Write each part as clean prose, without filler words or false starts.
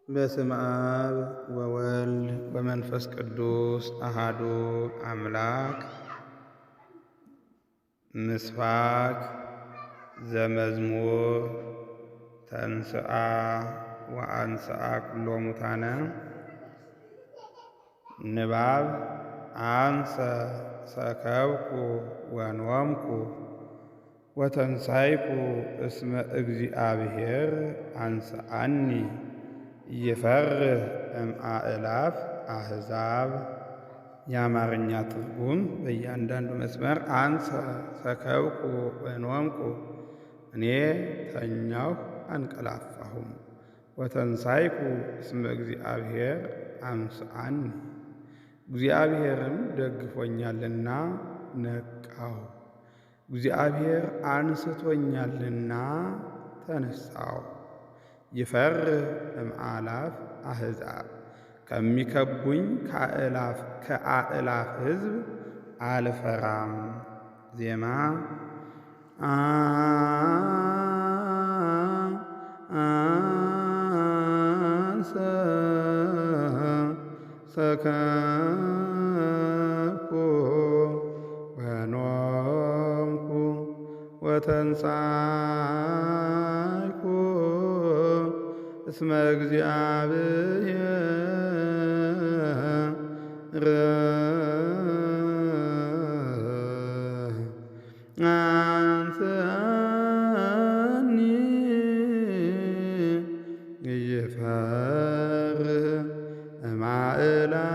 በስመ አብ ወወልድ ወመንፈስ ቅዱስ አሃዱ አምላክ። ምስባክ ዘመዝሙር ተንሥአ ወአንሥአ ኩሎ ሙታነ። ንባብ አንሰ ሰከብኩ ወኖምኩ ወተንሣይኩ እስመ እግዚአብሔር አንሥአኒ ይፈርህ እምአእላፍ አሕዛብ። የአማርኛ ትርጉም በእያንዳንዱ መስመር አንሰ ሰከብኩ ወኖምኩ፣ እኔ ተኛሁ አንቀላፋሁም፣ ወተንሣይኩ እስመ እግዚአብሔር አንሥአኒ፣ እግዚአብሔርም ደግፎኛልና ነቃሁ፣ እግዚአብሔር አንስቶኛልና ተነሳሁ። ይፈርህ እምአእላፍ አሕዛብ፣ ከሚከቡኝ ከአእላፍ ሕዝብ አልፈራም። ዜማ አንሰ ሰከብኩ ወኖምኩ ወተንሣይኩ እስመ እግዚአብሔር አንሥአኒ ይፈርህ እምአእላፍ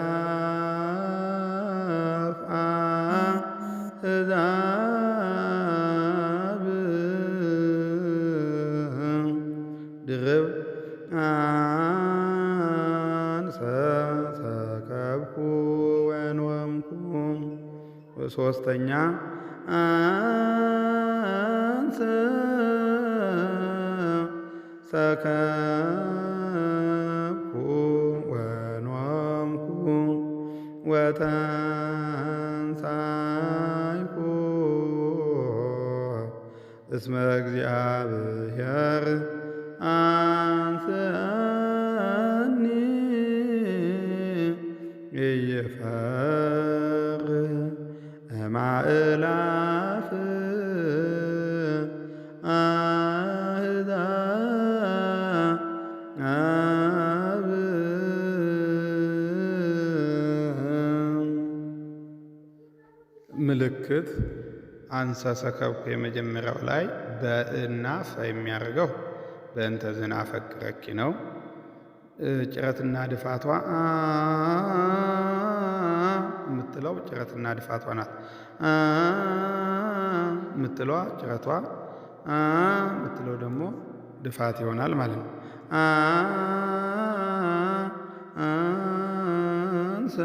አሕዛብ። ድርብ አንሰ ሰከብኩ ወኖምኩ። ሶስተኛ አንሰ ሰከብኩ ወኖምኩ ወተንሣይኩ እስመ እግዚአብሔር አንሥአኒ ይፈርህ እምአእላፍ አሕዛብ። ምልክት አንሰ ሰከብኩ የመጀመሪያው ላይ በእና ፈ የሚያደርገው በእንተ ዝናፈቅረኪ ነው። ጭረትና ድፋቷ የምትለው ጭረትና ድፋቷ ናት። የምትለዋ ጭረቷ፣ የምትለው ደግሞ ድፋት ይሆናል ማለት ነው። አንሰ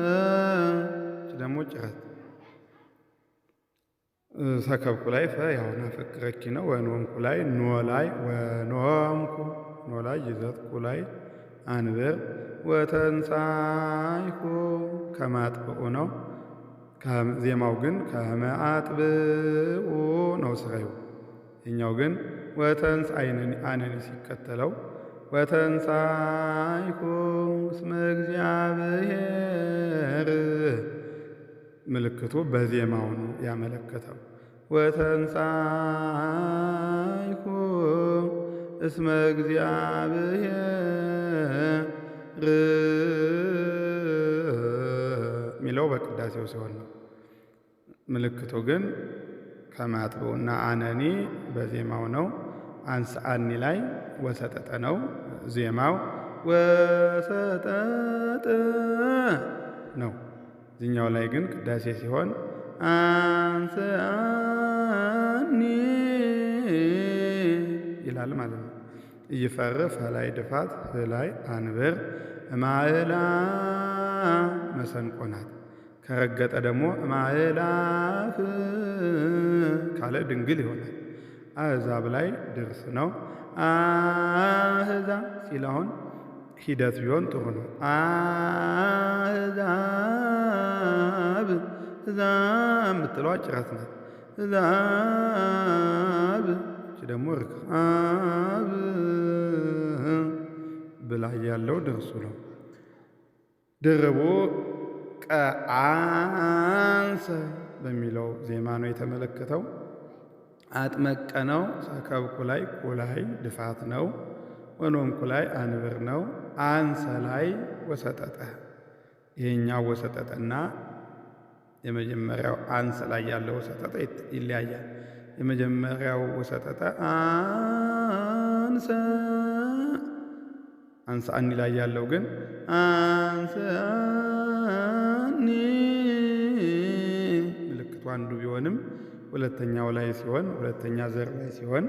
ደግሞ ጭረት። ሰከብኩ ላይ ፈ ያውና ፈቅረኪ ነው። ወኖምኩ ላይ ኖ ላይ ወኖምኩ ኖ ላይ ይዘትኩ ላይ አንብር። ወተንሣይኩ ከማጥብኡ ነው። ዜማው ግን ከመአጥብኡ ነው ስራዩ። የኛው ግን ወተንስ አነኒ ሲከተለው ወተንሣይኩ እስመ እግዚአብሔር ምልክቱ በዜማው ነው ያመለከተው። ወተንሣይኩ እስመ እግዚአብሔር ሚለው በቅዳሴው ሲሆን ነው። ምልክቱ ግን ከማጥበውና አነኒ በዜማው ነው። አንሥአኒ ላይ ወሰጠጠ ነው ዜማው። ወሰጠጠ ነው። እዚህኛው ላይ ግን ቅዳሴ ሲሆን አንሥአኒ ይላል ማለት ነው። ይፈርህ ፈላይ ድፋት ላይ አንብር እምአእላፍ መሰንቆ ናት። ከረገጠ ደግሞ እምአእላፍ ካለ ድንግል ይሆናል። አሕዛብ ላይ ድርስ ነው። አሕዛብ ሲል አሁን ሂደት ቢሆን ጥሩ ነው። አሕዛብ እዛ የምትለዋ ጭረት ናት። እዛብ ደግሞ ርክብ ብላይ ያለው ድርሱ ነው። ድርቡ ቀአንሰ በሚለው ዜማ ነው የተመለከተው። አጥመቀ ነው። ሰከብኩ ላይ ኩላይ ድፋት ነው። ወኖምኩ ላይ አንብር ነው። አንሰ ላይ ወሰጠጠ። ይሄኛው ወሰጠጠና የመጀመሪያው አንሰ ላይ ያለው ወሰጠጠ ይለያያል። የመጀመሪያው ወሰጠጠ አንሰ አንሳኒ ላይ ያለው ግን አንሳኒ ምልክቱ አንዱ ቢሆንም ሁለተኛው ላይ ሲሆን ሁለተኛ ዘር ላይ ሲሆን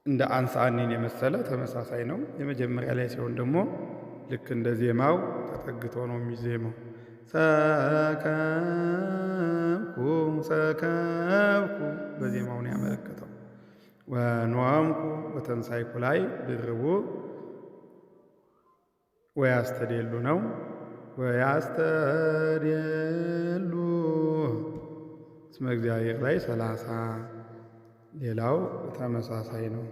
እንደ አንሳኒን የመሰለ ተመሳሳይ ነው። የመጀመሪያ ላይ ሲሆን ደግሞ ልክ እንደ ዜማው ተጠግቶ ነው የሚዜመው። ሰከብኩ ሰከብኩ በዜማው ነው ያመለከተው። ወኖምኩ ወተንሳይኩ ላይ ድርቡ ወያስተዴሉ ነው። ወያስተዴሉ እስመ እግዚአብሔር ላይ 30 ሌላው ተመሳሳይ ነው።